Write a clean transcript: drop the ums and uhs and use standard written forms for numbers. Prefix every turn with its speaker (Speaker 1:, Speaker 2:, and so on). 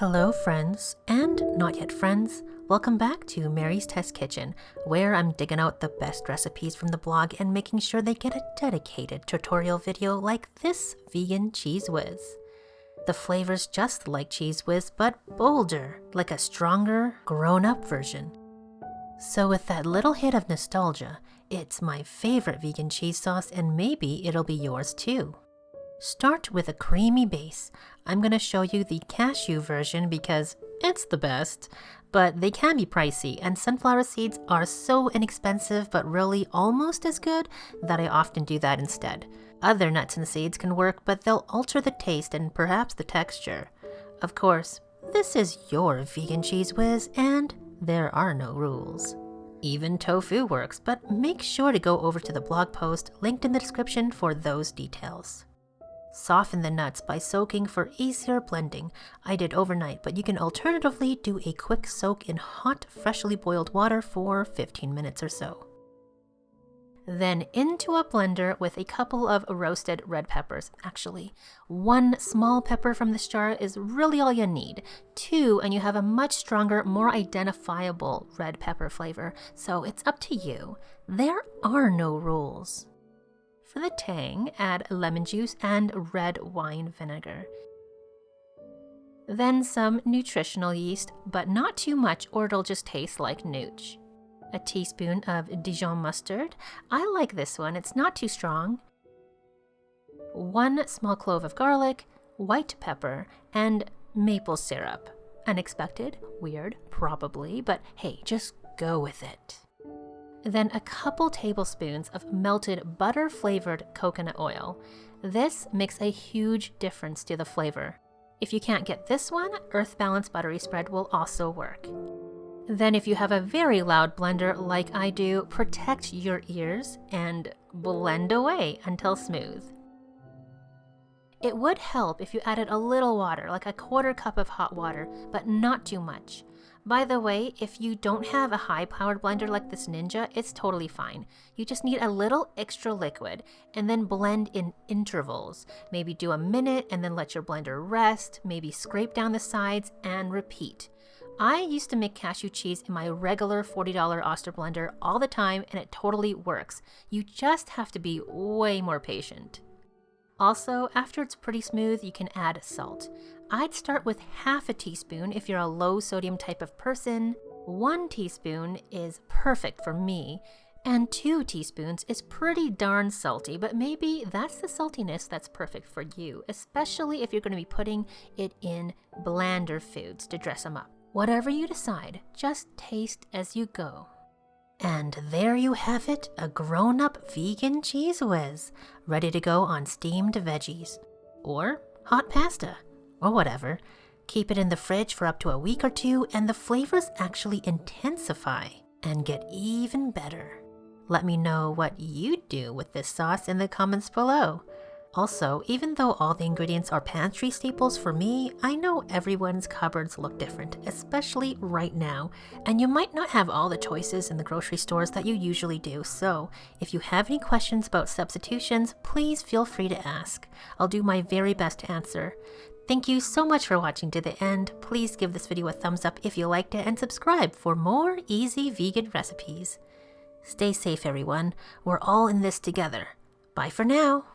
Speaker 1: Hello friends, and not yet friends. Welcome back to Mary's Test Kitchen, where I'm digging out the best recipes from the blog and making sure they get a dedicated tutorial video like this vegan cheese whiz. The flavor's just like Cheez Whiz, but bolder, like a stronger, grown-up version. So with that little hit of nostalgia, it's my favorite vegan cheese sauce and maybe it'll be yours too. Start with a creamy base. I'm going to show you the cashew version because it's the best, but they can be pricey and sunflower seeds are so inexpensive but really almost as good that I often do that instead. Other nuts and seeds can work, but they'll alter the taste and perhaps the texture. Of course, this is your vegan cheese whiz and there are no rules. Even tofu works, but make sure to go over to the blog post linked in the description for those details. Soften the nuts by soaking for easier blending. I did overnight, but you can alternatively do a quick soak in hot, freshly boiled water for 15 minutes or so. Then into a blender with a couple of roasted red peppers. Actually, 1 small pepper from this jar is really all you need. 2, and you have a much stronger, more identifiable red pepper flavor, so it's up to you. There are no rules. For the tang, add lemon juice and red wine vinegar. Then some nutritional yeast, but not too much or it'll just taste like nooch. A teaspoon of Dijon mustard. I like this one, it's not too strong. 1 small clove of garlic, white pepper, and maple syrup. Unexpected, weird, probably, but hey, just go with it. Then a couple tablespoons of melted butter-flavored coconut oil. This makes a huge difference to the flavor. If you can't get this one, Earth Balance Buttery Spread will also work. Then if you have a very loud blender like I do, protect your ears and blend away until smooth. It would help if you added a little water, like a 1/4 cup of hot water, but not too much. By the way, if you don't have a high-powered blender like this Ninja, it's totally fine. You just need a little extra liquid and then blend in intervals. Maybe do a minute and then let your blender rest, maybe scrape down the sides and repeat. I used to make cashew cheese in my regular $40 Oster blender all the time and it totally works. You just have to be way more patient. Also, after it's pretty smooth, you can add salt. I'd start with 1/2 teaspoon if you're a low sodium type of person. 1 teaspoon is perfect for me, and 2 teaspoons is pretty darn salty, but maybe that's the saltiness that's perfect for you, especially if you're going to be putting it in blander foods to dress them up. Whatever you decide, just taste as you go. And there you have it, a grown-up vegan cheese whiz, ready to go on steamed veggies, or hot pasta, or whatever. Keep it in the fridge for up to a week or 2, and the flavors actually intensify and get even better. Let me know what you do with this sauce in the comments below. Also, even though all the ingredients are pantry staples for me, I know everyone's cupboards look different, especially right now, and you might not have all the choices in the grocery stores that you usually do, so if you have any questions about substitutions, please feel free to ask. I'll do my very best to answer. Thank you so much for watching to the end. Please give this video a thumbs up if you liked it and subscribe for more easy vegan recipes. Stay safe everyone, we're all in this together. Bye for now.